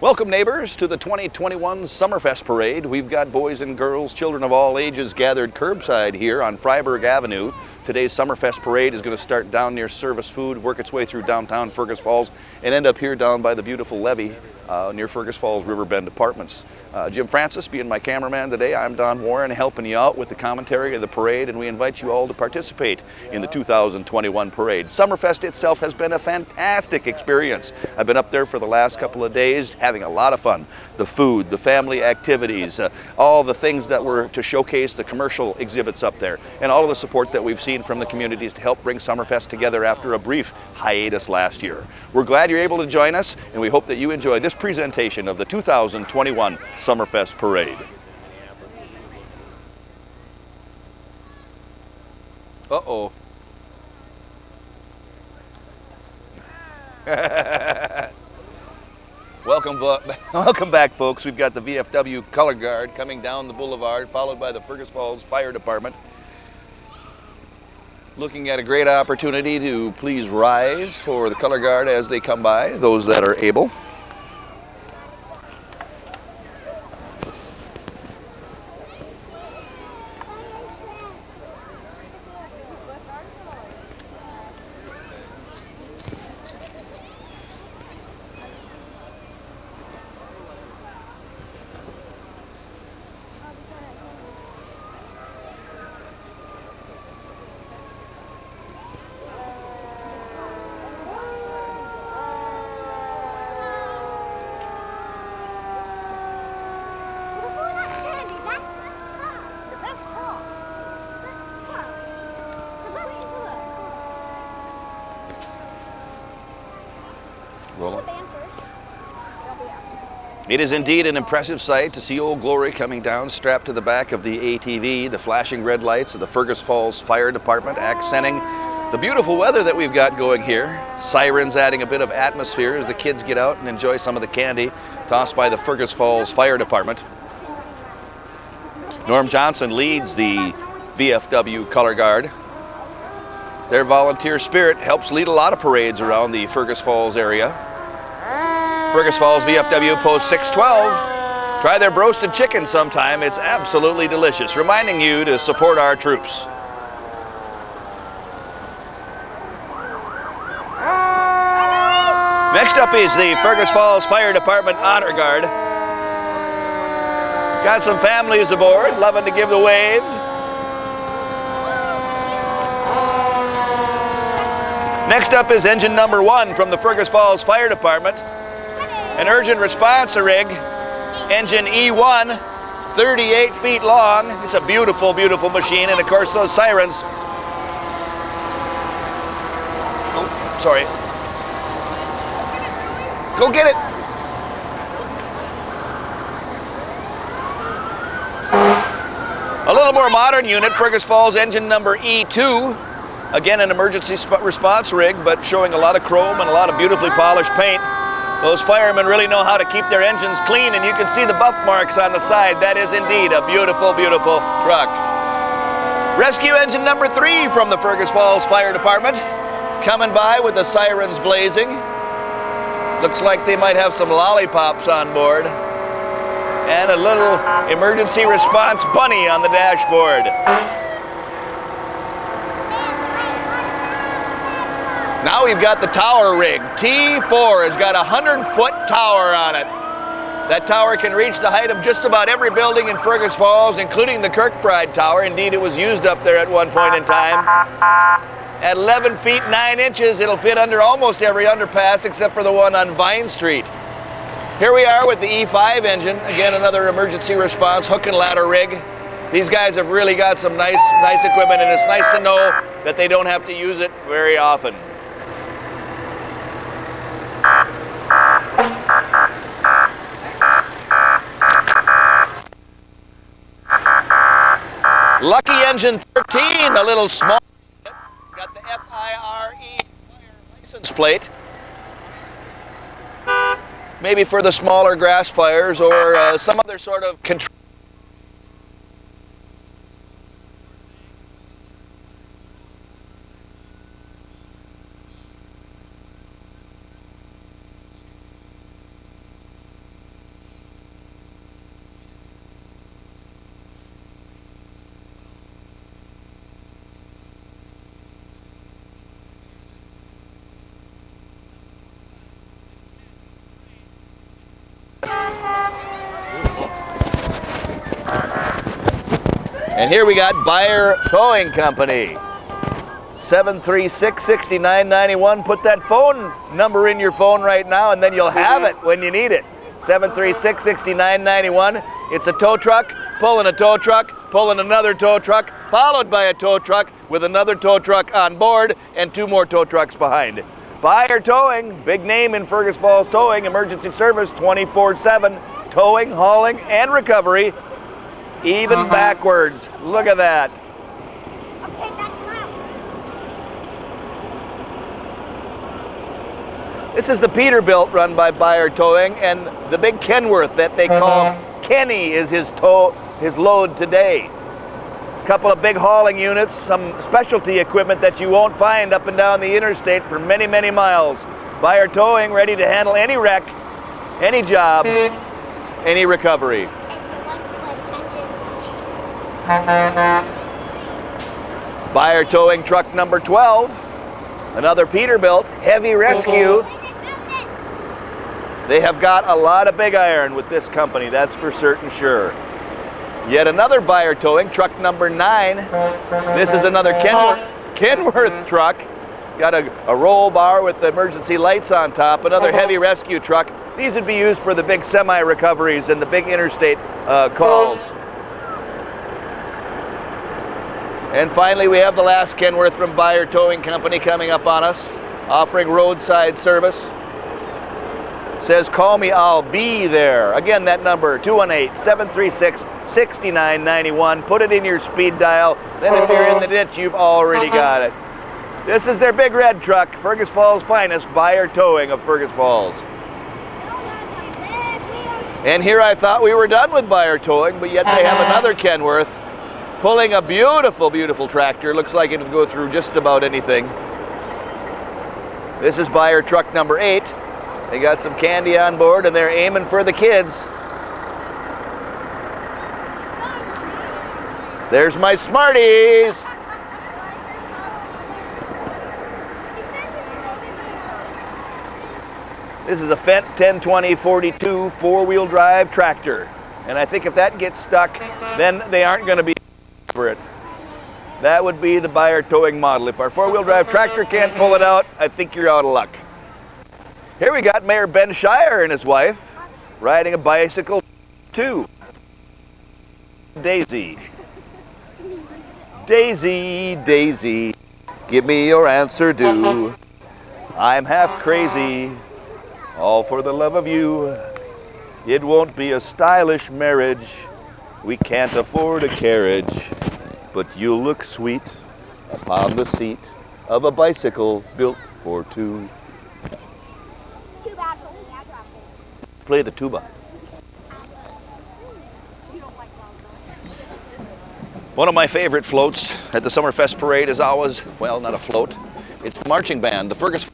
Welcome neighbors to the 2021 Summerfest Parade. We've got boys and girls, children of all ages gathered curbside here on Freiburg Avenue. Today's Summerfest Parade is going to start down near Service Food, work its way through downtown Fergus Falls, and end up here down by the beautiful levee near Fergus Falls Riverbend Apartments. Jim Francis being my cameraman today. I'm Don Warren helping you out with the commentary of the parade, and we invite you all to participate in the 2021 parade. Summerfest itself has been a fantastic experience. I've been up there for the last couple of days having a lot of fun. The food, the family activities, all the things that were to showcase the commercial exhibits up there, and all of the support that we've seen from the communities to help bring Summerfest together after a brief hiatus last year. We're glad you're able to join us, and we hope that you enjoy this presentation of the 2021 Summerfest Parade. Uh-oh. Welcome back, folks. We've got the VFW Color Guard coming down the boulevard, followed by the Fergus Falls Fire Department. Looking at a great opportunity to please rise for the Color Guard as they come by, those that are able. It is indeed an impressive sight to see Old Glory coming down strapped to the back of the ATV, the flashing red lights of the Fergus Falls Fire Department accenting the beautiful weather that we've got going here. Sirens adding a bit of atmosphere as the kids get out and enjoy some of the candy tossed by the Fergus Falls Fire Department. Norm Johnson leads the VFW Color Guard. Their volunteer spirit helps lead a lot of parades around the Fergus Falls area. Fergus Falls VFW Post 612. Try their roasted chicken sometime. It's absolutely delicious. Reminding you to support our troops. Next up is the Fergus Falls Fire Department Honor Guard. Got some families aboard, loving to give the wave. Next up is engine number 1 from the Fergus Falls Fire Department. An urgent response rig, engine E1, 38 feet long. It's a beautiful, beautiful machine, and of course those sirens. Oh, sorry. Go get it. A little more modern unit, Fergus Falls engine number E2. Again, an emergency response rig, but showing a lot of chrome and a lot of beautifully polished paint. Those firemen really know how to keep their engines clean, and you can see the buff marks on the side. That is indeed a beautiful, beautiful truck. Rescue engine number 3 from the Fergus Falls Fire Department, coming by with the sirens blazing. Looks like they might have some lollipops on board. And a little emergency response bunny on the dashboard. Now we've got the tower rig. T4 has got a 100-foot tower on it. That tower can reach the height of just about every building in Fergus Falls, including the Kirkbride Tower. Indeed, it was used up there at one point in time. At 11 feet 9 inches, it'll fit under almost every underpass except for the one on Vine Street. Here we are with the E5 engine. Again, another emergency response hook and ladder rig. These guys have really got some nice equipment, and it's nice to know that they don't have to use it very often. Lucky engine 13, a little small. Got the FIRE fire license plate. Maybe for the smaller grass fires or some other sort of control. And here we got Bel-Air Towing Company. 736-6991. Put that phone number in your phone right now, and then you'll have it when you need it. 736-6991. It's a tow truck, pulling a tow truck, pulling another tow truck, followed by a tow truck with another tow truck on board and 2 more tow trucks behind. Bel-Air Towing, big name in Fergus Falls towing, emergency service 24/7, towing, hauling, and recovery, even backwards. Look at that. This is the Peterbilt run by Bel-Air Towing, and the big Kenworth that they call Kenny is his load today. A couple of big hauling units, some specialty equipment that you won't find up and down the interstate for many, many miles. Bel-Air Towing ready to handle any wreck, any job, any recovery. Bel-Air Towing truck number 12, another Peterbilt heavy rescue. They have got a lot of big iron with this company, that's for certain sure. Yet another Bel-Air Towing, truck number 9. This is another Kenworth truck. Got a roll bar with the emergency lights on top, another heavy rescue truck. These would be used for the big semi-recoveries and the big interstate calls. And finally, we have the last Kenworth from Bel-Air Towing Company coming up on us, offering roadside service. Says, call me, I'll be there. Again, that number, 218-736-6991. Put it in your speed dial. Then if you're in the ditch, you've already got it. This is their big red truck, Fergus Falls' finest, Bel-Air Towing of Fergus Falls. And here I thought we were done with Bel-Air Towing, but yet they have another Kenworth pulling a beautiful, beautiful tractor. Looks like it'll go through just about anything. This is Bel-Air truck number 8. They got some candy on board and they're aiming for the kids. There's my Smarties. This is a Fendt 102042 4-wheel drive tractor. And I think if that gets stuck, then they aren't going to be for it. That would be the Bel-Air Towing model. If our 4-wheel drive tractor can't pull it out, I think you're out of luck. Here we got Mayor Ben Shire and his wife riding a bicycle too. Daisy. Daisy, Daisy, give me your answer due. I'm half crazy, all for the love of you. It won't be a stylish marriage. We can't afford a carriage. But you'll look sweet upon the seat of a bicycle built for 2. Play the tuba. One of my favorite floats at the Summerfest parade is always, well, not a float, it's the marching band, the Fergus.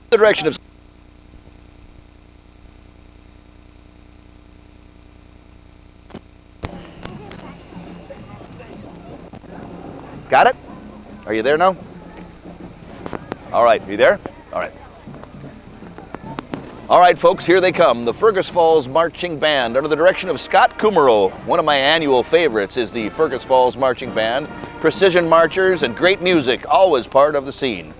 The direction of got it? Are you there now? All right, you there? All right. All right, folks, here they come. The Fergus Falls Marching Band under the direction of Scott Kummerow. One of my annual favorites is the Fergus Falls Marching Band. Precision marchers and great music, always part of the scene.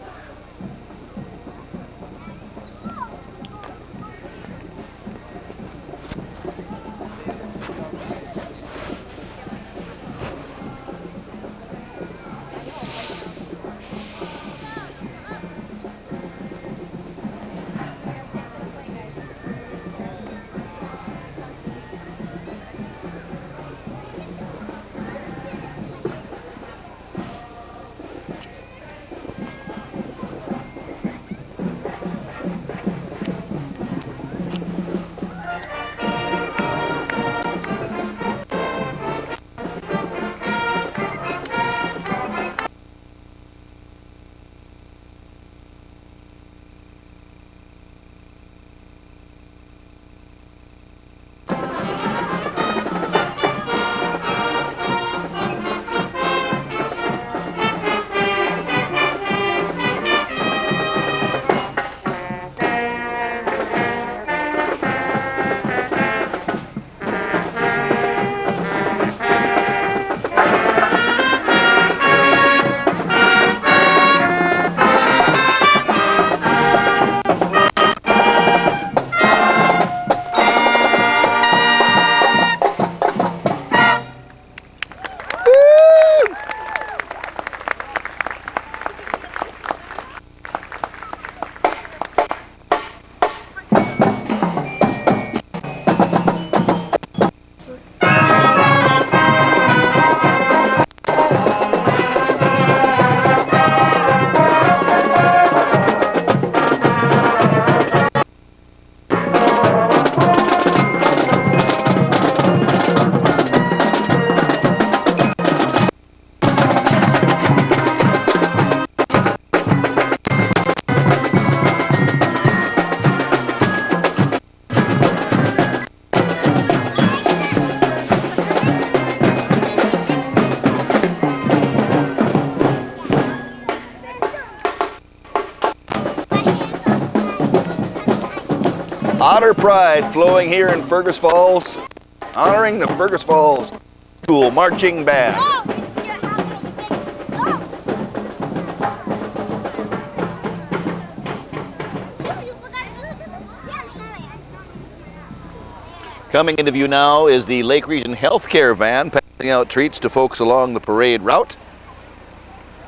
Otter pride flowing here in Fergus Falls, honoring the Fergus Falls School Marching Band. Coming into view now is the Lake Region Healthcare van passing out treats to folks along the parade route.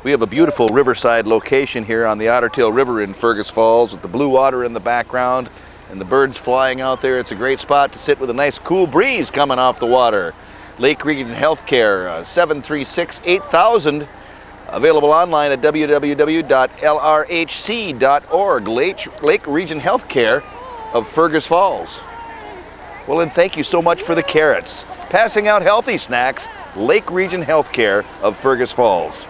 We have a beautiful riverside location here on the Ottertail River in Fergus Falls with the blue water in the background and the birds flying out there. It's a great spot to sit with a nice cool breeze coming off the water. Lake Region Healthcare, 736-8000, available online at www.lrhc.org. Lake Region Healthcare of Fergus Falls. Well, and thank you so much for the carrots. Passing out healthy snacks, Lake Region Healthcare of Fergus Falls.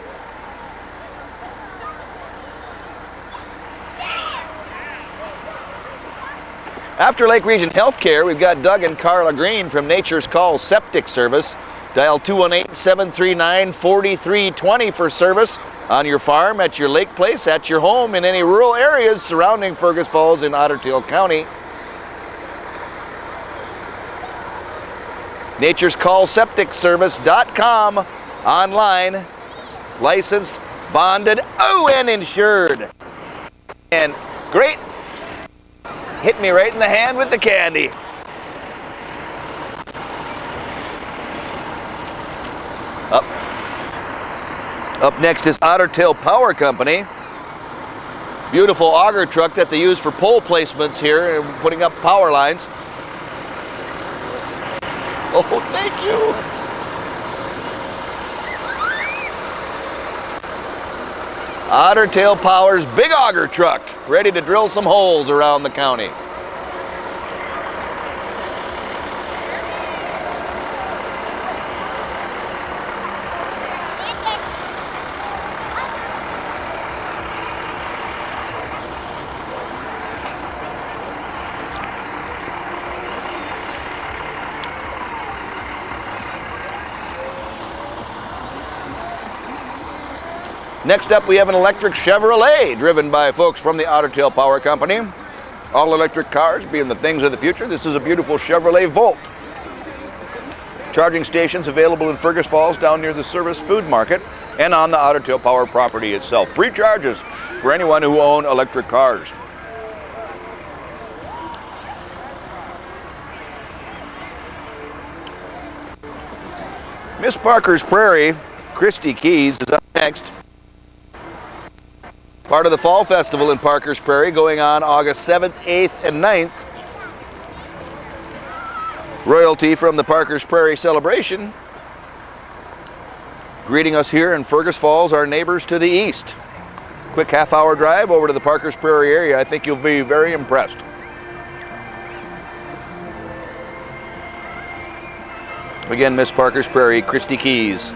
After Lake Region Healthcare, we've got Doug and Carla Green from Nature's Call Septic Service. Dial 218-739-4320 for service on your farm, at your lake place, at your home, in any rural areas surrounding Fergus Falls in Ottertail County. Nature's Call Septic Service.com, online, licensed, bonded, and insured. And great. Hit me right in the hand with the candy. Up next is Ottertail Power Company. Beautiful auger truck that they use for pole placements here and putting up power lines. Oh, thank you. Ottertail Power's big auger truck, ready to drill some holes around the county. Next up, we have an electric Chevrolet driven by folks from the Ottertail Power Company. All electric cars being the things of the future. This is a beautiful Chevrolet Volt. Charging stations available in Fergus Falls down near the Service Food Market and on the Ottertail Power property itself. Free charges for anyone who own electric cars. Miss Parker's Prairie, Christy Keys, is up next. Part of the Fall Festival in Parker's Prairie, going on August 7th, 8th, and 9th. Royalty from the Parker's Prairie celebration. Greeting us here in Fergus Falls, our neighbors to the east. Quick half-hour drive over to the Parker's Prairie area. I think you'll be very impressed. Again, Miss Parker's Prairie, Christy Keys.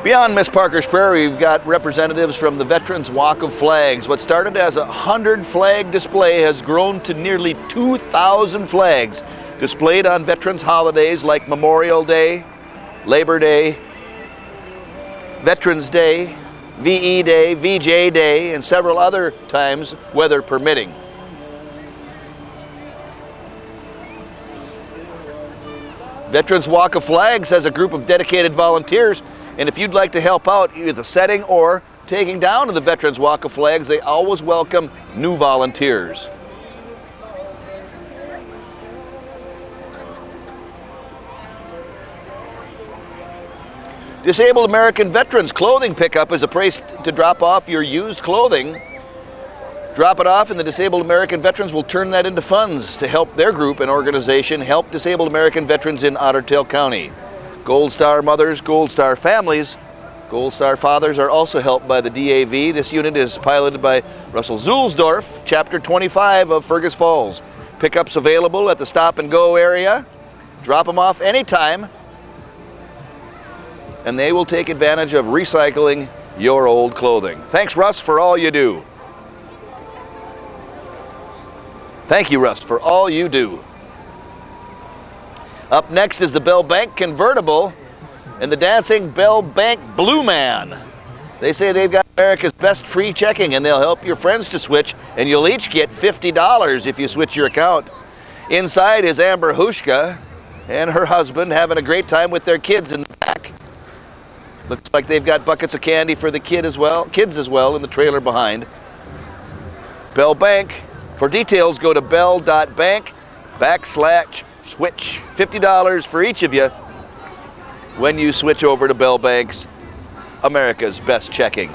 Beyond Miss Parker's Prairie, we've got representatives from the Veterans Walk of Flags. What started as a 100-flag display has grown to nearly 2,000 flags displayed on veterans holidays like Memorial Day, Labor Day, Veterans Day, VE Day, VJ Day, and several other times, weather permitting. Veterans Walk of Flags has a group of dedicated volunteers, and if you'd like to help out either setting or taking down the Veterans Walk of Flags, they always welcome new volunteers. Disabled American Veterans Clothing Pickup is a place to drop off your used clothing. Drop it off and the Disabled American Veterans will turn that into funds to help their group and organization help disabled American veterans in Ottertail County. Gold Star mothers, Gold Star families, Gold Star fathers are also helped by the DAV. This unit is piloted by Russell Zulsdorf, Chapter 25 of Fergus Falls. Pickups available at the Stop and Go area. Drop them off anytime, and they will take advantage of recycling your old clothing. Thanks, Russ, for all you do. Thank you, Russ, for all you do. Up next is the Bel-Bank Convertible and the dancing Bel-Bank Blue Man. They say they've got America's best free checking, and they'll help your friends to switch, and you'll each get $50 if you switch your account. Inside is Amber Hushka and her husband having a great time with their kids in the back. Looks like they've got buckets of candy for the kids as well in the trailer behind. Bel-Bank. For details, go to bell.bank/switch. $50 for each of you when you switch over to Bel-Bank's America's Best Checking.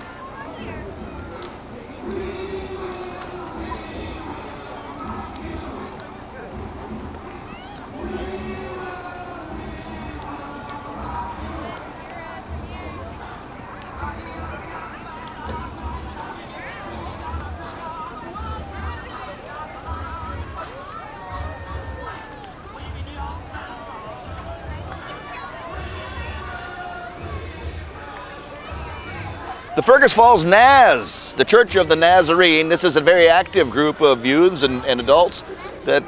The Fergus Falls Naz, the Church of the Nazarene. This is a very active group of youths and adults that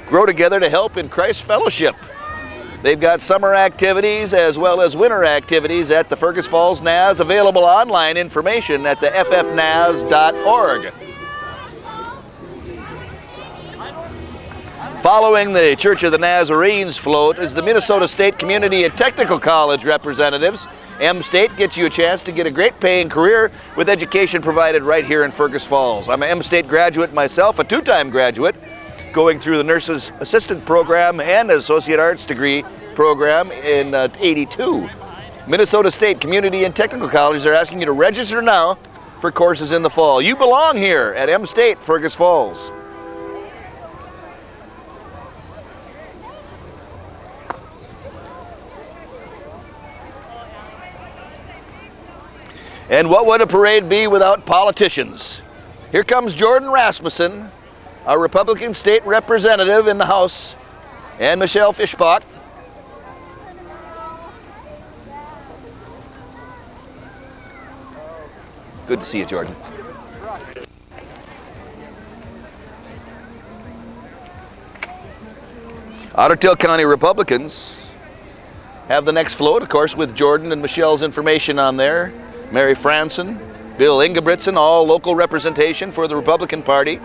grow together to help in Christ's fellowship. They've got summer activities as well as winter activities at the Fergus Falls Naz. Available online information at the ffnaz.org. Following the Church of the Nazarenes float is the Minnesota State Community and Technical College representatives. M-State gets you a chance to get a great paying career with education provided right here in Fergus Falls. I'm an M-State graduate myself, a two-time graduate, going through the Nurse's Assistant Program and Associate Arts Degree Program in '82. Minnesota State Community and Technical Colleges are asking you to register now for courses in the fall. You belong here at M-State Fergus Falls. And what would a parade be without politicians? Here comes Jordan Rasmussen, our Republican state representative in the House, and Michelle Fishbach. Good to see you, Jordan. Ottertail County Republicans have the next float, of course, with Jordan and Michelle's information on there. Mary Franson, Bill Ingebrigtsen, all local representation for the Republican Party.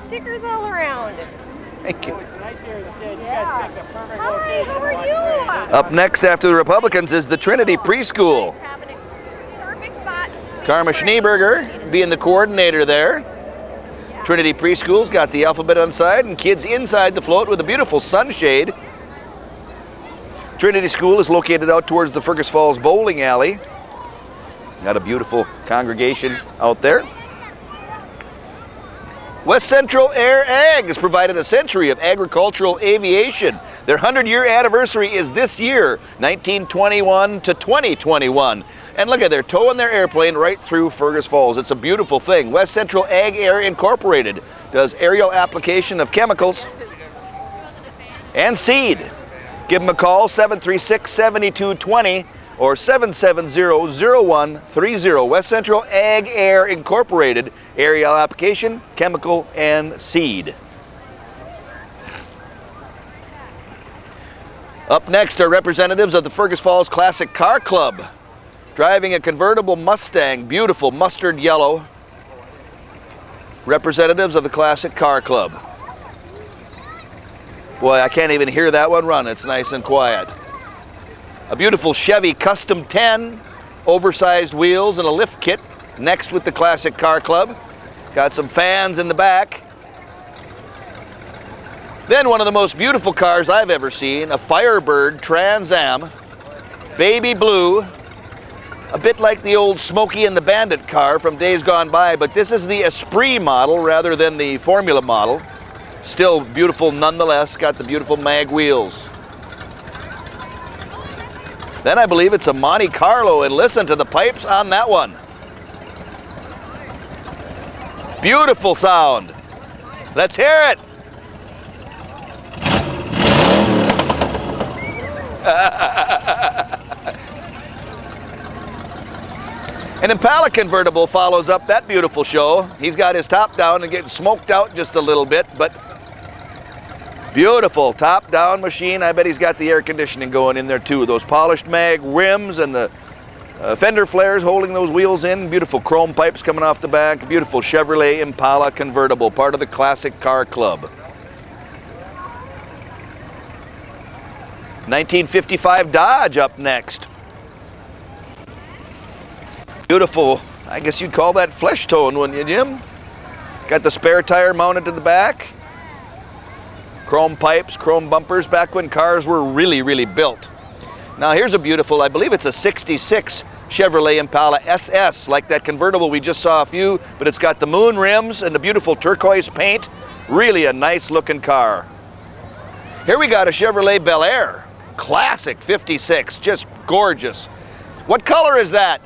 Stickers all around. Thank you. Yeah. Hi, how are you? Up next after the Republicans is the Trinity Preschool. Karma Schneeberger being the coordinator there. Trinity Preschool's got the alphabet on side and kids inside the float with a beautiful sunshade. Trinity School is located out towards the Fergus Falls Bowling Alley. Got a beautiful congregation out there. West Central Air Ag has provided a century of agricultural aviation. Their 100-year anniversary is this year, 1921 to 2021. And look at, they're towing their airplane right through Fergus Falls. It's a beautiful thing. West Central Ag Air Incorporated does aerial application of chemicals and seed. Give them a call, 736-7220 or 770-0130. West Central Ag Air Incorporated, aerial application, chemical, and seed. Up next are representatives of the Fergus Falls Classic Car Club, driving a convertible Mustang, beautiful mustard yellow. Representatives of the Classic Car Club. Boy, I can't even hear that one run. It's nice and quiet. A beautiful Chevy Custom 10, oversized wheels and a lift kit next with the Classic Car Club. Got some fans in the back. Then one of the most beautiful cars I've ever seen, a Firebird Trans Am, baby blue, a bit like the old Smokey and the Bandit car from days gone by, but this is the Esprit model rather than the Formula model. Still beautiful nonetheless, got the beautiful mag wheels. Then I believe it's a Monte Carlo, and listen to the pipes on that one. Beautiful sound. Let's hear it. An Impala Convertible follows up that beautiful show. He's got his top down and getting smoked out just a little bit, but beautiful top down machine. I bet he's got the air conditioning going in there too. Those polished mag rims and the fender flares holding those wheels in. Beautiful chrome pipes coming off the back. Beautiful Chevrolet Impala Convertible, part of the Classic Car Club. 1955 Dodge up next. Beautiful, I guess you'd call that flesh tone, wouldn't you, Jim? Got the spare tire mounted to the back. Chrome pipes, chrome bumpers, back when cars were really, really built. Now here's a beautiful, I believe it's a 66 Chevrolet Impala SS, like that convertible we just saw a few, but it's got the moon rims and the beautiful turquoise paint. Really a nice looking car. Here we got a Chevrolet Bel-Air, classic 56, just gorgeous. What color is that?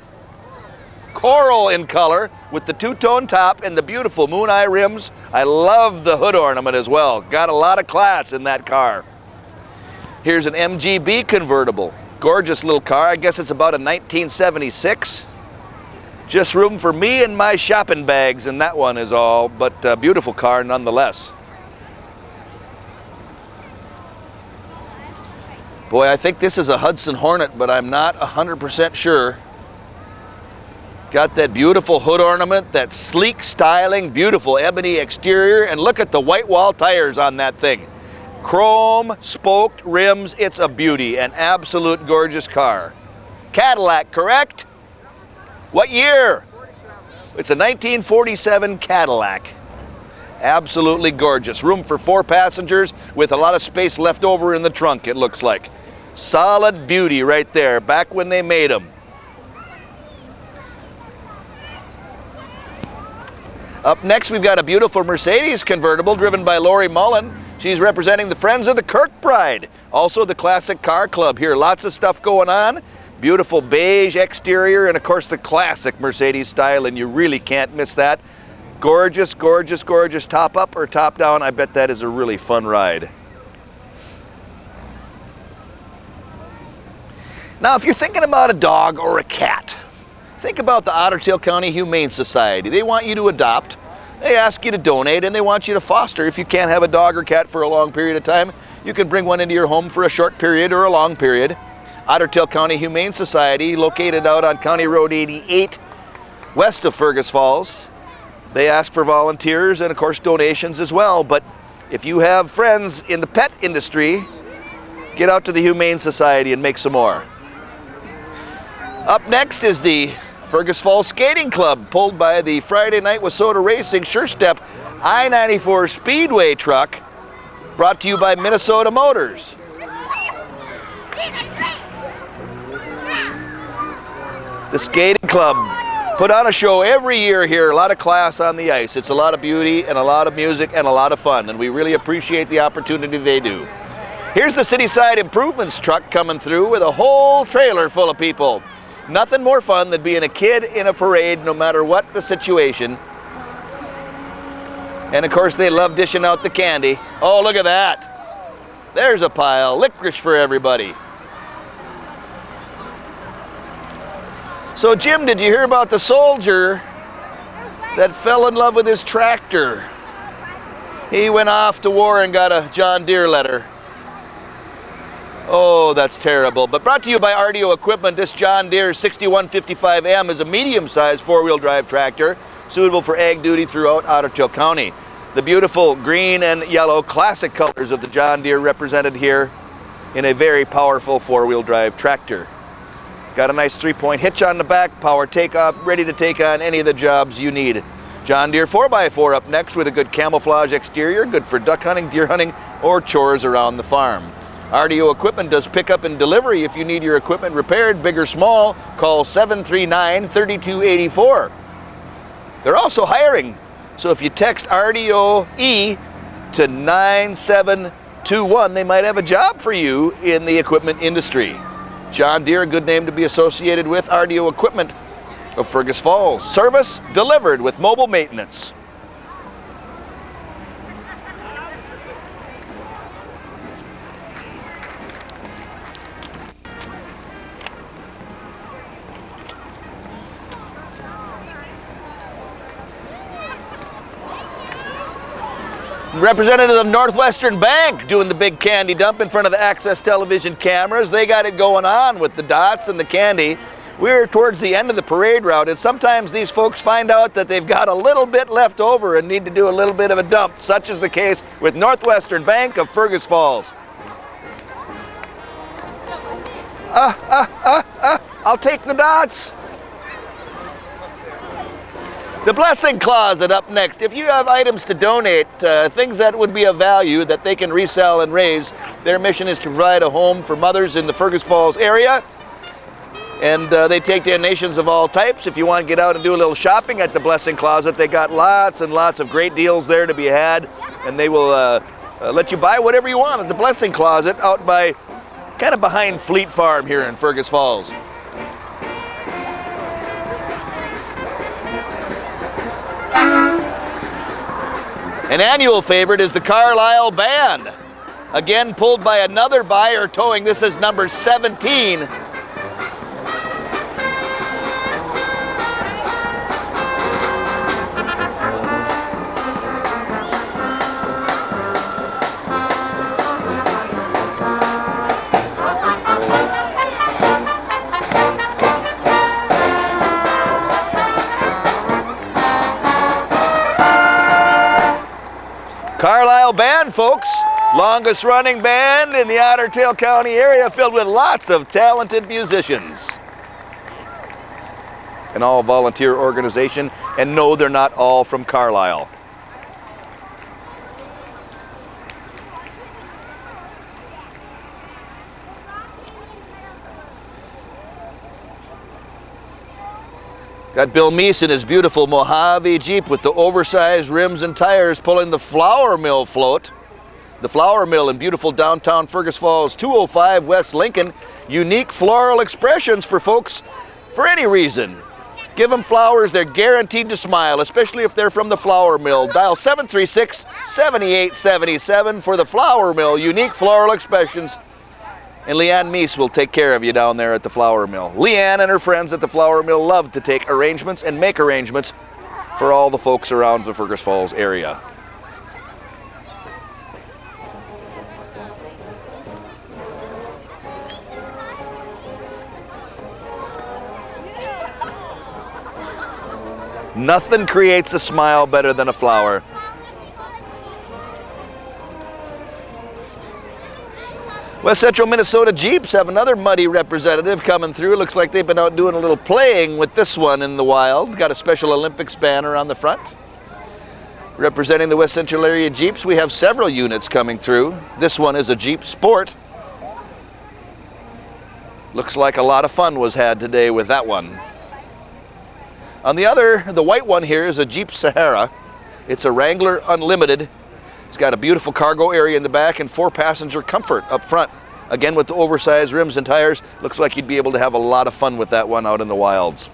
Coral in color with the two-tone top and the beautiful moon eye rims. I love the hood ornament as well. Got a lot of class in that car. Here's an Mgb Convertible. Gorgeous little car. I guess it's about a 1976. Just room for me and my shopping bags in that one is all, but a beautiful car nonetheless. Boy, I think this is a Hudson Hornet, but I'm not 100% sure. Got that beautiful hood ornament, that sleek styling, beautiful ebony exterior, and look at the white wall tires on that thing. Chrome spoked rims, it's a beauty, an absolute gorgeous car. Cadillac, correct? What year? 47. It's a 1947 Cadillac. Absolutely gorgeous. Room for 4 passengers with a lot of space left over in the trunk, it looks like. Solid beauty right there, back when they made them. Up next, we've got a beautiful Mercedes convertible driven by Lori Mullen. She's representing the Friends of the Kirkbride. Also the Classic Car Club here. Lots of stuff going on. Beautiful beige exterior and of course the classic Mercedes style, and you really can't miss that. Gorgeous, gorgeous, gorgeous top up or top down. I bet that is a really fun ride. Now, if you're thinking about a dog or a cat, think about the Ottertail County Humane Society. They want you to adopt, they ask you to donate, and they want you to foster. If you can't have a dog or cat for a long period of time, you can bring one into your home for a short period or a long period. Ottertail County Humane Society, located out on County Road 88, west of Fergus Falls. They ask for volunteers and, of course, donations as well. But if you have friends in the pet industry, get out to the Humane Society and make some more. Up next is the Fergus Falls Skating Club, pulled by the Friday Night with Soda Racing Sure Step I-94 Speedway truck, brought to you by Minnesota Motors. The Skating Club put on a show every year here, a lot of class on the ice. It's a lot of beauty and a lot of music and a lot of fun, and we really appreciate the opportunity they do. Here's the Cityside Improvements truck coming through with a whole trailer full of people. Nothing more fun than being a kid in a parade, no matter what the situation. And of course, they love dishing out the candy. Oh, look at that. There's a pile, licorice for everybody. So Jim, did you hear about the soldier that fell in love with his tractor? He went off to war and got a John Deere letter. Oh, that's terrible. But brought to you by RDO Equipment, this John Deere 6155M is a medium-sized four-wheel drive tractor suitable for ag duty throughout Ottertail County. The beautiful green and yellow classic colors of the John Deere represented here in a very powerful four-wheel drive tractor. Got a nice 3-point hitch on the back, power takeoff, ready to take on any of the jobs you need. John Deere 4x4 up next with a good camouflage exterior, good for duck hunting, deer hunting, or chores around the farm. RDO Equipment does pickup and delivery. If you need your equipment repaired, big or small, call 739-3284. They're also hiring, so if you text RDO-E to 9721, they might have a job for you in the equipment industry. John Deere, a good name to be associated with. RDO Equipment of Fergus Falls. Service delivered with mobile maintenance. Representative of Northwestern Bank doing the big candy dump in front of the Access television cameras. They got it going on with the dots and the candy. We're towards the end of the parade route, and sometimes these folks find out that they've got a little bit left over and need to do a little bit of a dump. Such is the case with Northwestern Bank of Fergus Falls. I'll take the dots. The Blessing Closet up next. If you have items to donate, things that would be of value that they can resell and raise, their mission is to provide a home for mothers in the Fergus Falls area. And they take donations of all types. If you want to get out and do a little shopping at the Blessing Closet, they got lots and lots of great deals there to be had. And they will let you buy whatever you want at the Blessing Closet out by, kind of behind Fleet Farm here in Fergus Falls. An annual favorite is the Carlisle Band. Again, pulled by another buyer towing. This is number 17. Carlisle Band, folks, longest running band in the Otter County area, filled with lots of talented musicians. An all volunteer organization, and no, they're not all from Carlisle. Got Bill Meese in his beautiful Mojave Jeep with the oversized rims and tires pulling the flour mill float. The flour mill in beautiful downtown Fergus Falls, 205 West Lincoln. Unique floral expressions for folks for any reason. Give them flowers, they're guaranteed to smile, especially if they're from the flour mill. Dial 736-7877 for the flour mill. Unique floral expressions. And Leanne Meese will take care of you down there at the flour mill. Leanne and her friends at the flour mill love to take arrangements and make arrangements for all the folks around the Fergus Falls area. Nothing creates a smile better than a flower. West Central Minnesota Jeeps have another muddy representative coming through. Looks like they've been out doing a little playing with this one in the wild. Got a Special Olympics banner on the front. Representing the West Central area Jeeps, we have several units coming through. This one is a Jeep Sport. Looks like a lot of fun was had today with that one. On the other, the white one here is a Jeep Sahara. It's a Wrangler Unlimited. It's got a beautiful cargo area in the back and 4-passenger comfort up front. Again, with the oversized rims and tires, looks like you'd be able to have a lot of fun with that one out in the wilds.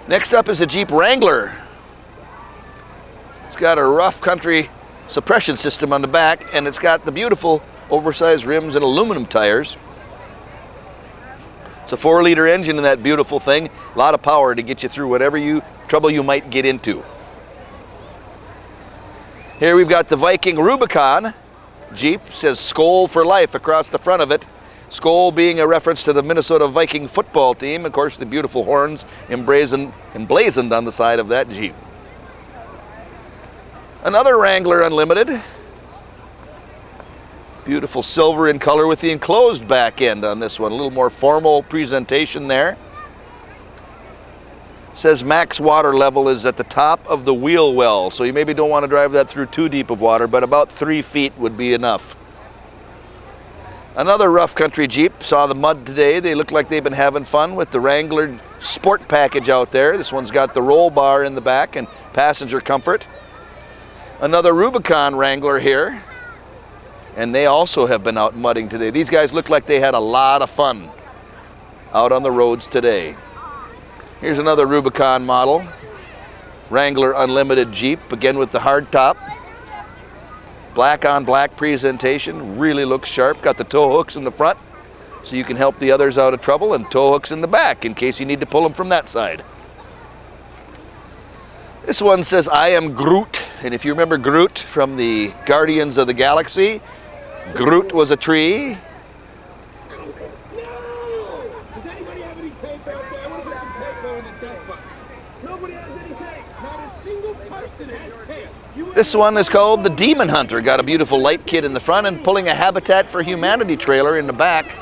Next up is a Jeep Wrangler. It's got a rough country suppression system on the back, and it's got the beautiful oversized rims and aluminum tires. It's a 4-liter engine in that beautiful thing. A lot of power to get you through whatever trouble you might get into. Here we've got the Viking Rubicon Jeep. Says Skol for life across the front of it. Skol being a reference to the Minnesota Viking football team. Of course, the beautiful horns emblazoned on the side of that Jeep. Another Wrangler Unlimited. Beautiful silver in color with the enclosed back end on this one. A little more formal presentation there. Says max water level is at the top of the wheel well, so you maybe don't want to drive that through too deep of water, but about 3 feet would be enough. Another rough country Jeep. Saw the mud today. They look like they've been having fun with the Wrangler Sport package out there. This one's got the roll bar in the back and passenger comfort. Another Rubicon Wrangler here, and they also have been out mudding today. These guys look like they had a lot of fun out on the roads today. Here's another Rubicon model, Wrangler Unlimited Jeep, again with the hard top. Black on black presentation, really looks sharp. Got the tow hooks in the front, so you can help the others out of trouble, and tow hooks in the back in case you need to pull them from that side. This one says, I am Groot. And if you remember Groot from the Guardians of the Galaxy, Groot was a tree. Does anybody have any cake out there? I want to get some cake over this stuff. Nobody has any cake. Not a single person has cake. This one is called the Demon Hunter. Got a beautiful light kit in the front and pulling a Habitat for Humanity trailer in the back.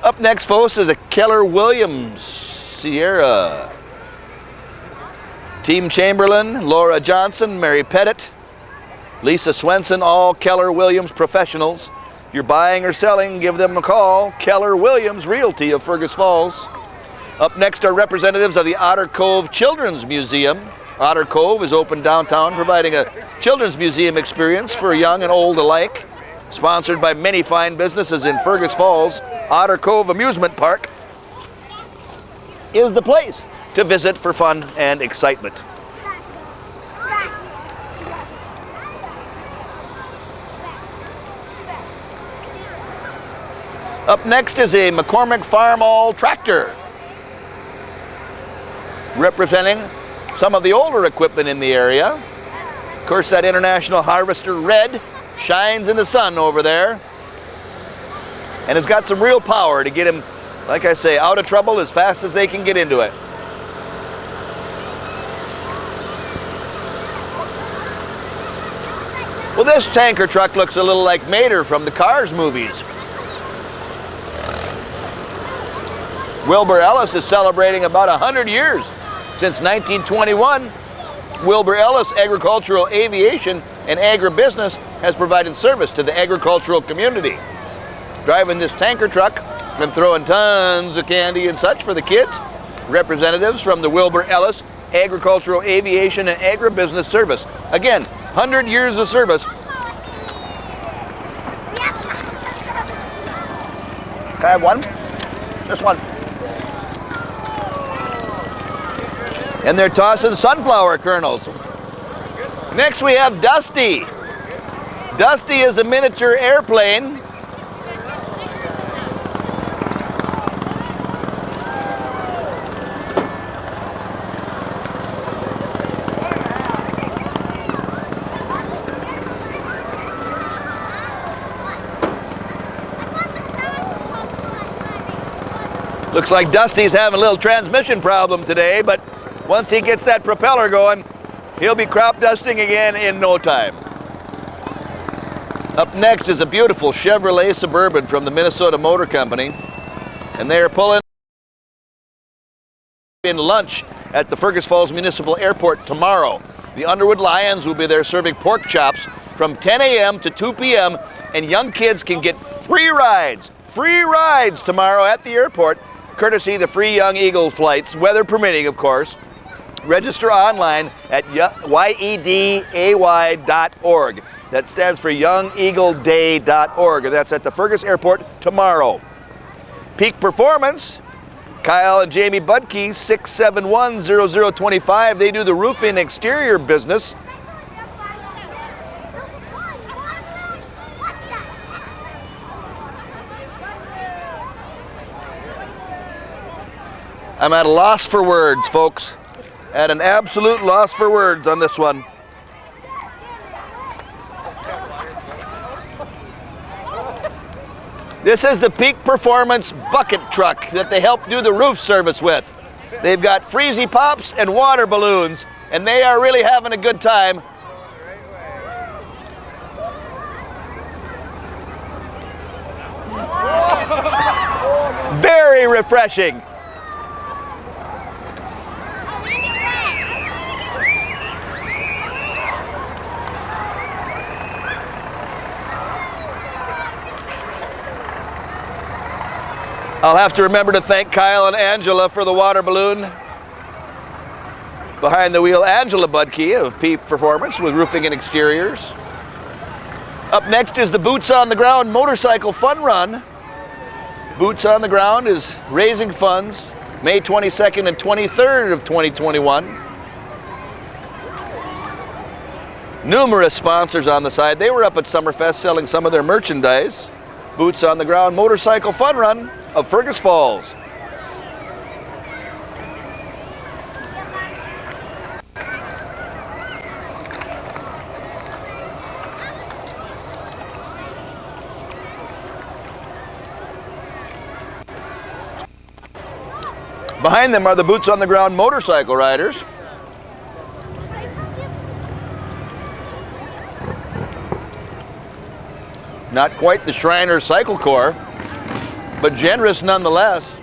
Up next, folks, is the Keller Williams Sierra. Team Chamberlain, Laura Johnson, Mary Pettit, Lisa Swenson, all Keller Williams professionals. If you're buying or selling, give them a call. Keller Williams Realty of Fergus Falls. Up next are representatives of the Otter Cove Children's Museum. Otter Cove is open downtown, providing a children's museum experience for young and old alike. Sponsored by many fine businesses in Fergus Falls, Otter Cove Amusement Park is the place to visit for fun and excitement. Up next is a McCormick Farm All tractor, representing some of the older equipment in the area. Of course, that International Harvester red shines in the sun over there, and it's got some real power to get him, like I say, out of trouble as fast as they can get into it. Well, this tanker truck looks a little like Mater from the Cars movies. Wilbur Ellis is celebrating about 100 years. Since 1921, Wilbur Ellis Agricultural Aviation and Agribusiness has provided service to the agricultural community. Driving this tanker truck and throwing tons of candy and such for the kids, representatives from the Wilbur Ellis Agricultural Aviation and Agribusiness Service. Again, 100 years of service. Can I have one? Just one. And they're tossing sunflower kernels. Next we have Dusty. Dusty is a miniature airplane. Looks like Dusty's having a little transmission problem today, but once he gets that propeller going, he'll be crop dusting again in no time. Up next is a beautiful Chevrolet Suburban from the Minnesota Motor Company, and they are pulling in lunch at the Fergus Falls Municipal Airport tomorrow. The Underwood Lions will be there serving pork chops from 10 a.m. to 2 p.m. and young kids can get free rides tomorrow at the airport, courtesy of the free Young Eagle flights, weather permitting, of course. Register online at yeday.org. That stands for YoungEagleDay.org, and that's at the Fergus Airport tomorrow. Peak Performance, Kyle and Jamie Budke, 671-0025. They do the roofing exterior business. I'm at a loss for words, folks. At an absolute loss for words on this one. This is the Peak Performance bucket truck that they help do the roof service with. They've got freezy pops and water balloons, and they are really having a good time. Very refreshing. I'll have to remember to thank Kyle and Angela for the water balloon. Behind the wheel, Angela Budke of Peak Performance with roofing and exteriors. Up next is the Boots on the Ground Motorcycle Fun Run. Boots on the Ground is raising funds May 22nd and 23rd of 2021. Numerous sponsors on the side. They were up at Summerfest selling some of their merchandise. Boots on the Ground Motorcycle Fun Run of Fergus Falls. Behind them are the Boots on the Ground motorcycle riders. Not quite the Shriner Cycle Corps, but generous nonetheless.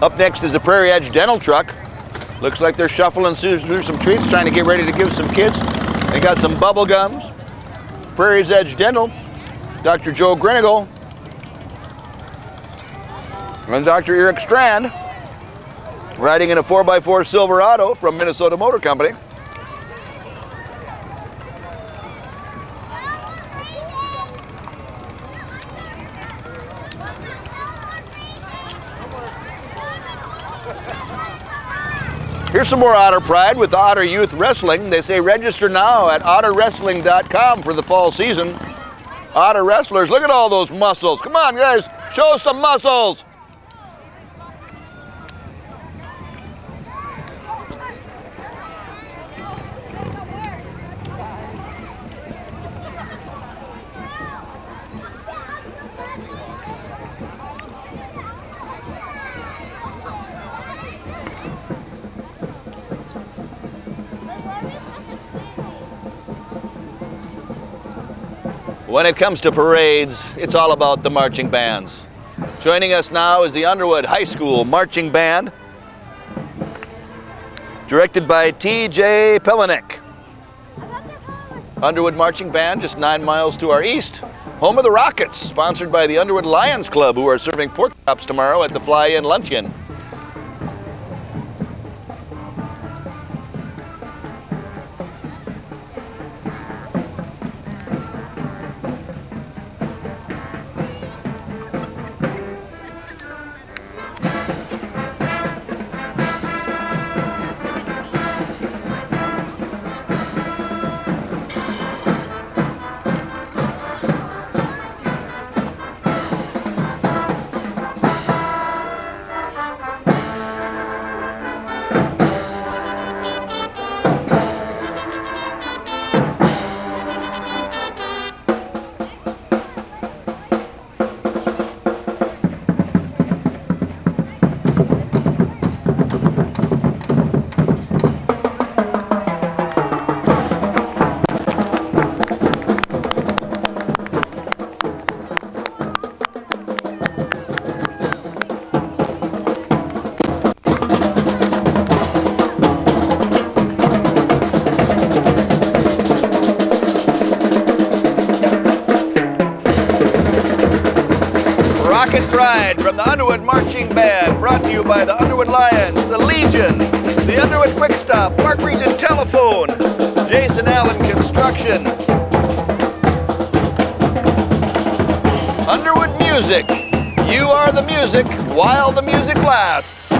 Up next is the Prairie Edge Dental Truck. Looks like they're shuffling through some treats, trying to get ready to give some kids. They got some bubble gums. Prairie's Edge Dental, Dr. Joe Grenigal, and Dr. Eric Strand, riding in a 4x4 Silverado from Minnesota Motor Company. Here's some more Otter pride with Otter Youth Wrestling. They say register now at otterwrestling.com for the fall season. Otter wrestlers, look at all those muscles. Come on, guys, show us some muscles. When it comes to parades, it's all about the marching bands. Joining us now is the Underwood High School Marching Band, directed by T.J. Pelinek. Underwood Marching Band, just 9 miles to our east. Home of the Rockets, sponsored by the Underwood Lions Club, who are serving pork chops tomorrow at the Fly-In Luncheon. Rocket Pride from the Underwood Marching Band, brought to you by the Underwood Lions, the Legion, the Underwood Quick Stop, Park Region Telephone, Jason Allen Construction, Underwood Music. You are the music while the music lasts.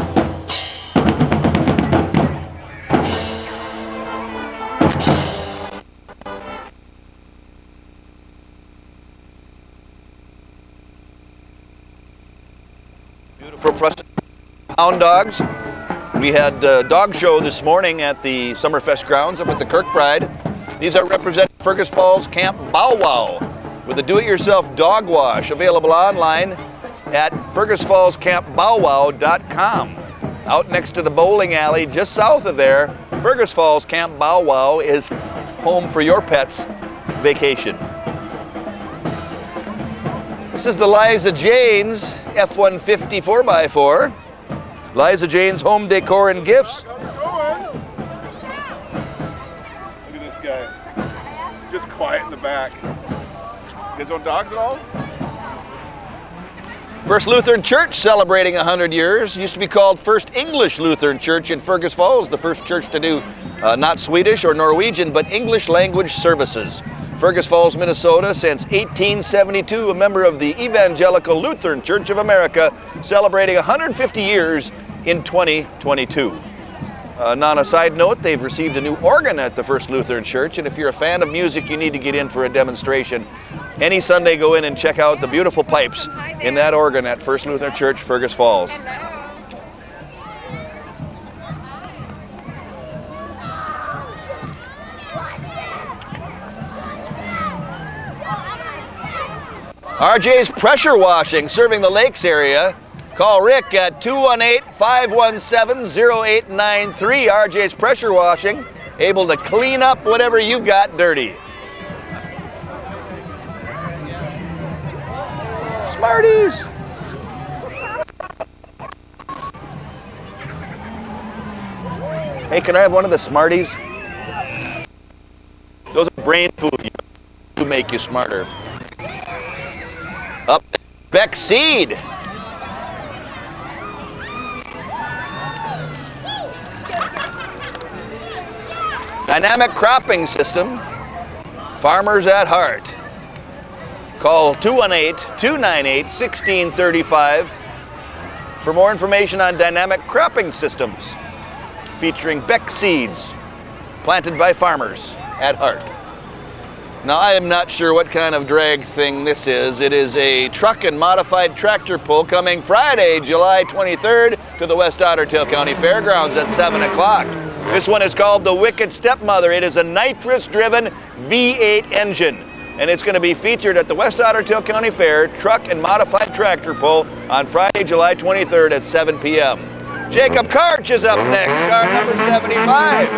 Beautiful procession of hound dogs. We had a dog show this morning at the Summerfest grounds up at the Kirkbride. These are representing Fergus Falls Camp Bow Wow with a do-it-yourself dog wash available online at fergusfallscampbowwow.com. Out next to the bowling alley just south of there, Fergus Falls Camp Bow Wow is home for your pet's vacation. This is the Liza Jane's F-150 4x4. Liza Jane's Home Decor and Gifts. How's it going? Look at this guy. Just quiet in the back. His own dogs at all? First Lutheran Church celebrating 100 years. Used to be called First English Lutheran Church in Fergus Falls, the first church to do not Swedish or Norwegian, but English language services. Fergus Falls, Minnesota, since 1872, a member of the Evangelical Lutheran Church of America, celebrating 150 years in 2022. On a side note, they've received a new organ at the First Lutheran Church, and if you're a fan of music, you need to get in for a demonstration. Any Sunday, go in and check out the beautiful pipes in that organ at First Lutheran Church, Fergus Falls. RJ's Pressure Washing, serving the Lakes area. Call Rick at 218-517-0893. RJ's Pressure Washing, able to clean up whatever you've got dirty. Smarties! Hey, can I have one of the Smarties? Those are brain food to make you smarter. Up, Beck Seed. Dynamic cropping system. Farmers at heart. Call 218-298-1635 for more information on dynamic cropping systems featuring Beck seeds planted by farmers at heart. Now, I am not sure what kind of drag thing this is. It is a truck and modified tractor pull coming Friday, July 23rd to the West Ottertail County Fairgrounds at 7 o'clock. This one is called the Wicked Stepmother. It is a nitrous-driven V8 engine, and it's going to be featured at the West Ottertail County Fair truck and modified tractor pull on Friday, July 23rd at 7 p.m. Jacob Karch is up next, car number 75.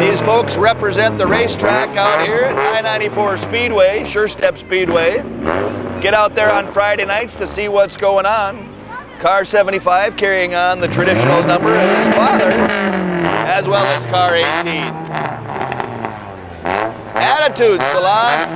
These folks represent the racetrack out here at I-94 Speedway, Sure Step Speedway. Get out there on Friday nights to see what's going on. Car 75 carrying on the traditional number of his father, as well as car 18. Attitude Salon.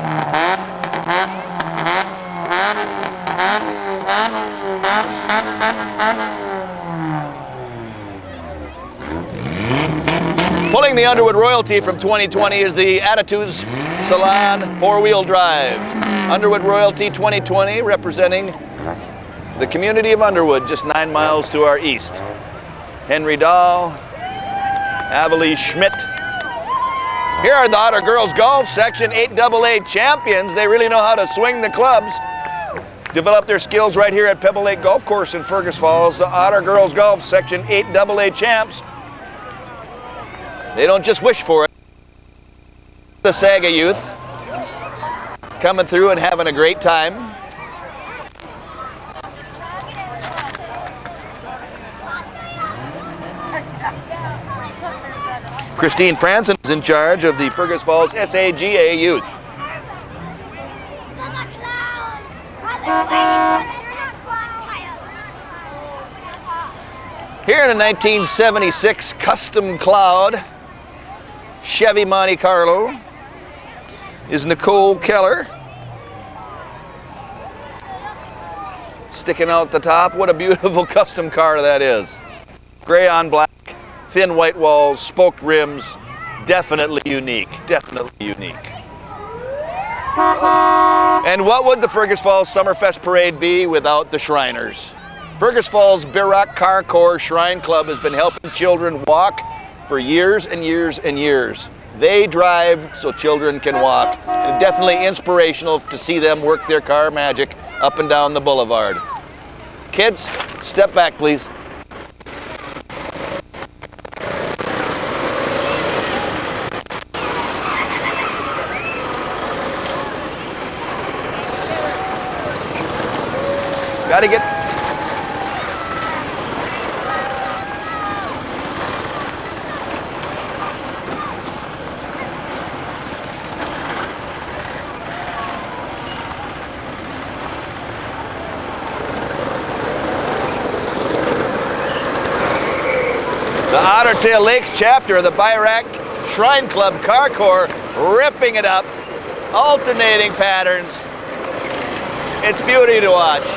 Pulling the Underwood royalty from 2020 is the Attitudes Salon four-wheel drive. Underwood royalty 2020 representing the community of Underwood, just 9 miles to our east. Henry Dahl, Avalie Schmidt. Here are the Otter Girls Golf Section 8AA champions. They really know how to swing the clubs. Develop their skills right here at Pebble Lake Golf Course in Fergus Falls. The Otter Girls Golf Section 8AA champs. They don't just wish for it. The Saga youth coming through and having a great time. Christine Franson is in charge of the Fergus Falls SAGA youth. Here in a 1976 Custom Cloud Chevy Monte Carlo is Nicole Keller. Sticking out the top, what a beautiful custom car that is. Gray on black, thin white walls, spoked rims, definitely unique, definitely unique. And what would the Fergus Falls Summerfest Parade be without the Shriners? Fergus Falls Birack Car Corps Shrine Club has been helping children walk for years and years and years. They drive so children can walk. And definitely inspirational to see them work their car magic up and down the boulevard. Kids, step back, please. Gotta get... Otter Tail Lakes chapter of the Birack Shrine Club Car Corps ripping it up, alternating patterns. It's beauty to watch.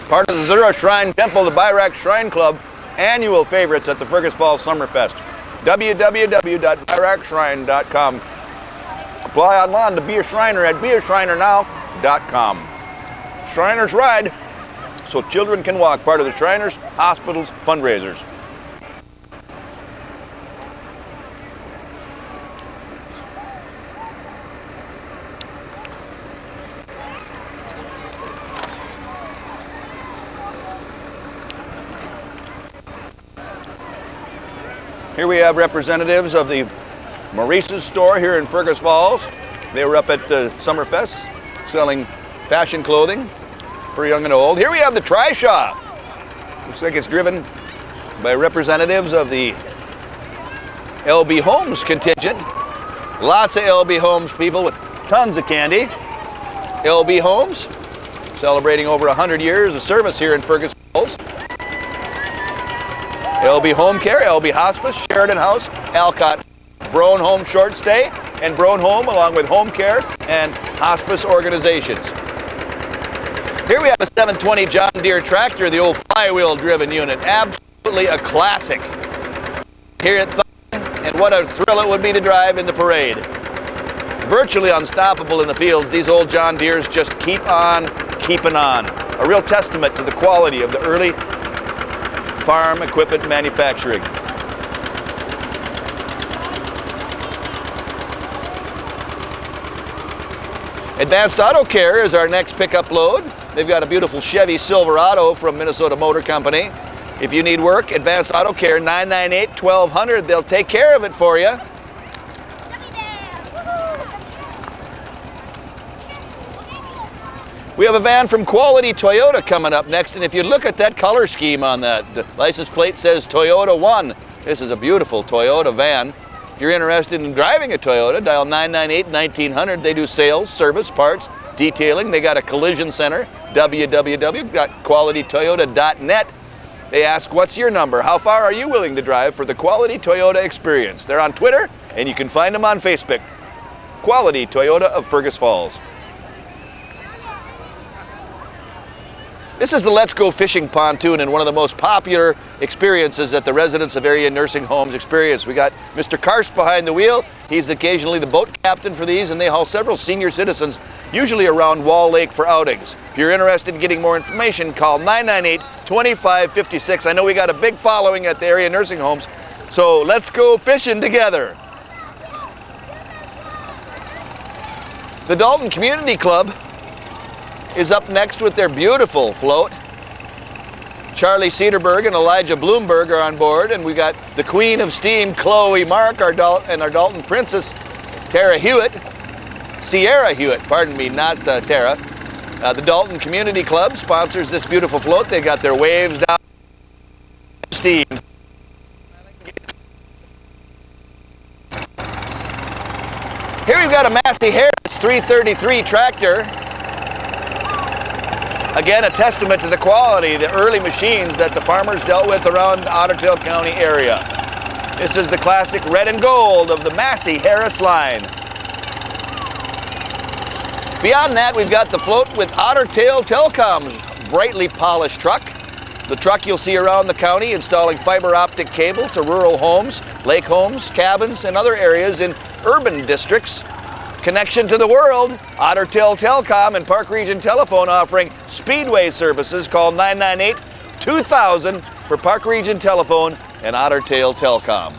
Part of the Zero Shrine Temple, the Birack Shrine Club, annual favorites at the Fergus Falls Summerfest. www.birackshrine.com. Apply online to be a Shriner at beashrinernow.com. Shriners Ride, so children can walk, part of the Shriners Hospital's fundraisers. Here we have representatives of the Maurice's store here in Fergus Falls. They were up at Summerfest selling fashion clothing for young and old. Here we have the Tri-Shop. Looks like it's driven by representatives of the LB Homes contingent. Lots of LB Homes people with tons of candy. LB Homes celebrating over 100 years of service here in Fergus Falls. LB Home Care, LB Hospice, Sheridan House, Alcott, Brown Home Short Stay, and Brown Home, along with home care and hospice organizations. Here we have a 720 John Deere tractor, the old flywheel driven unit. Absolutely a classic here at Thun, and what a thrill it would be to drive in the parade. Virtually unstoppable in the fields, these old John Deeres just keep on keeping on. A real testament to the quality of the early farm equipment manufacturing. Advanced Auto Care is our next pickup load. They've got a beautiful Chevy Silverado from Minnesota Motor Company. If you need work, Advanced Auto Care, 998-1200. They'll take care of it for you. We have a van from Quality Toyota coming up next, and if you look at that color scheme on that, the license plate says Toyota 1. This is a beautiful Toyota van. If you're interested in driving a Toyota, dial 998-1900. They do sales, service, parts, detailing. They got a collision center, www.qualitytoyota.net. They ask, what's your number? How far are you willing to drive for the Quality Toyota experience? They're on Twitter, and you can find them on Facebook. Quality Toyota of Fergus Falls. This is the Let's Go Fishing pontoon, and one of the most popular experiences that the residents of area nursing homes experience. We got Mr. Karst behind the wheel. He's occasionally the boat captain for these, and they haul several senior citizens, usually around Wall Lake, for outings. If you're interested in getting more information, call 998-2556. I know we got a big following at the area nursing homes, so let's go fishing together. The Dalton Community Club is up next with their beautiful float. Charlie Cederberg and Elijah Bloomberg are on board, and we got the Queen of Steam, Chloe Mark, and our Dalton Princess, Sierra Hewitt, pardon me, not Tara. The Dalton Community Club sponsors this beautiful float. They got their waves down steam. Here we've got a Massey Harris 333 tractor. Again, a testament to the quality, the early machines that the farmers dealt with around the Otter Tail County area. This is the classic red and gold of the Massey Harris line. Beyond that, we've got the float with Otter Tail Telecom's brightly polished truck. The truck you'll see around the county installing fiber optic cable to rural homes, lake homes, cabins, and other areas in urban districts. Connection to the world, Otter Tail Telecom and Park Region Telephone offering Speedway services. Call 998-2000 for Park Region Telephone and Otter Tail Telecom.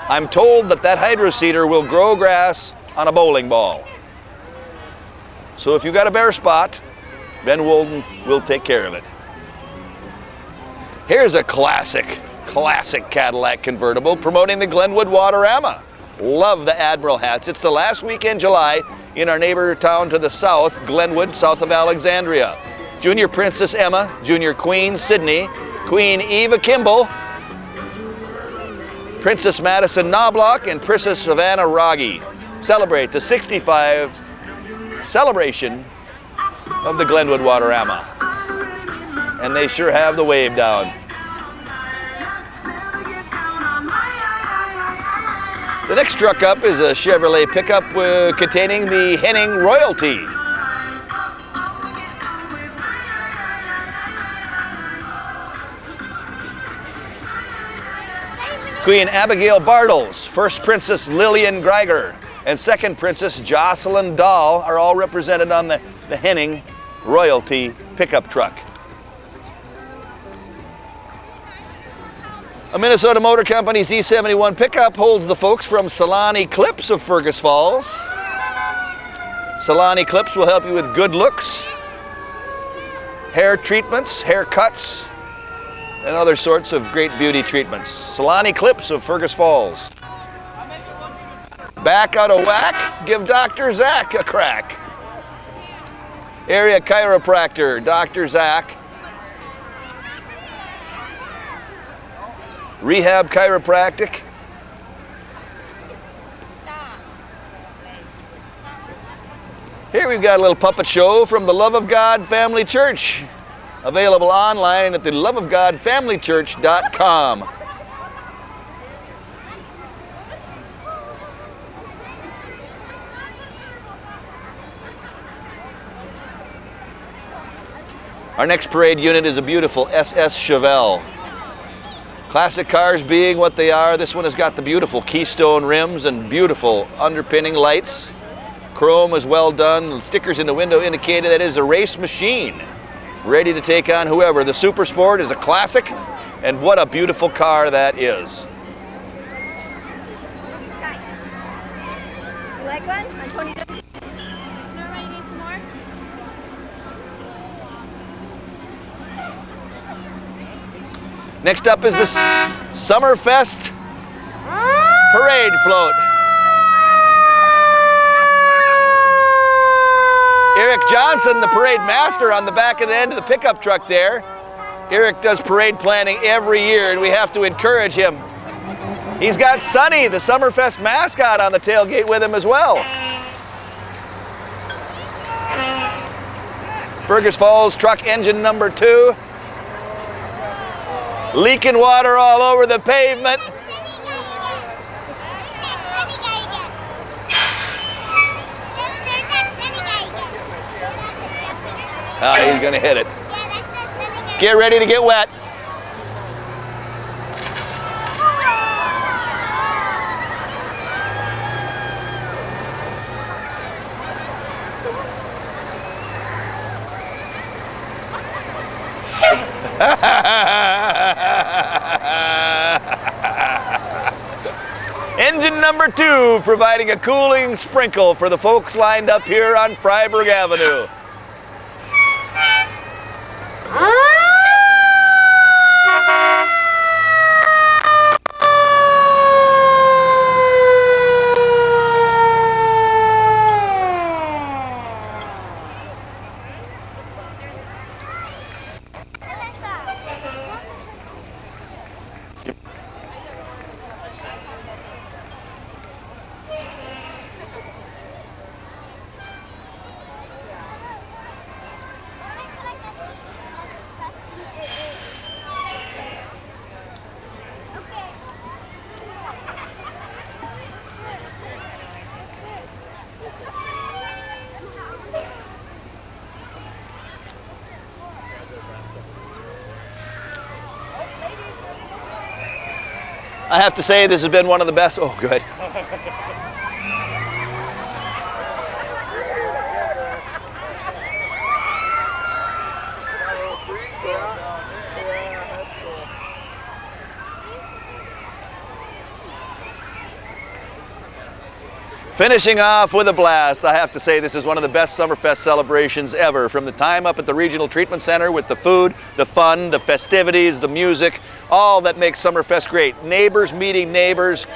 I'm told that hydro seeder will grow grass on a bowling ball. So if you've got a bare spot, Ben Wolden will take care of it. Here's a classic Cadillac convertible promoting the Glenwood Waterama. Love the Admiral hats. It's the last week in July in our neighbor town to the south, Glenwood, south of Alexandria. Junior Princess Emma, Junior Queen Sydney, Queen Eva Kimball, Princess Madison Knobloch, and Princess Savannah Rogge celebrate the 65 celebration of the Glenwood Waterama. And they sure have the wave down. The next truck up is a Chevrolet pickup containing the Henning royalty. Queen Abigail Bartles, First Princess Lillian Greiger, and Second Princess Jocelyn Dahl are all represented on the Henning royalty pickup truck. A Minnesota Motor Company Z71 pickup holds the folks from Solani Clips of Fergus Falls. Solani Clips will help you with good looks, hair treatments, haircuts, and other sorts of great beauty treatments. Solani Clips of Fergus Falls. Back out of whack? Give Dr. Zach a crack. Area chiropractor, Dr. Zach. Rehab chiropractic. Here we've got a little puppet show from the Love of God Family Church. Available online at the loveofgodfamilychurch.com. Our next parade unit is a beautiful SS Chevelle. Classic cars being what they are, this one has got the beautiful Keystone rims and beautiful underpinning lights. Chrome is well done. Stickers in the window indicated that it is a race machine, ready to take on whoever. The Super Sport is a classic, and what a beautiful car that is. You like one? On 20. Everybody need some more? Next up is the Summerfest parade float. Eric Johnson, the parade master, on the back of the end of the pickup truck there. Eric does parade planning every year, and we have to encourage him. He's got Sonny, the Summerfest mascot, on the tailgate with him as well. Fergus Falls truck engine number 2. Leaking water all over the pavement. Ah, he's gonna hit it. Get ready to get wet. Engine number 2 providing a cooling sprinkle for the folks lined up here on Freiburg Avenue. I have to say this has been one of the best. Oh, good. Finishing off with a blast. I have to say this is one of the best Summerfest celebrations ever. From the time up at the Regional Treatment Center with the food, the fun, the festivities, the music, all that makes Summerfest great. Neighbors meeting neighbors,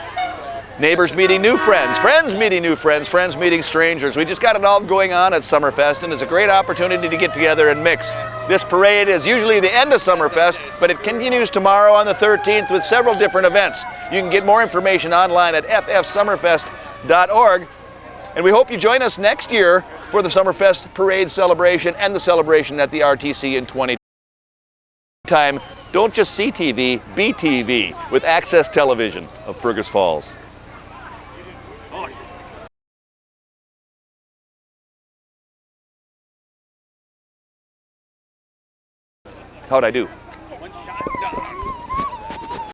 neighbors meeting new friends, friends meeting new friends, friends meeting strangers. We just got it all going on at Summerfest, and it's a great opportunity to get together and mix. This parade is usually the end of Summerfest, but it continues tomorrow on the 13th with several different events. You can get more information online at ffsummerfest.org. And we hope you join us next year for the Summerfest Parade celebration and the celebration at the RTC in 2020. Time, don't just see TV, be TV with Access Television of Fergus Falls. How'd I do?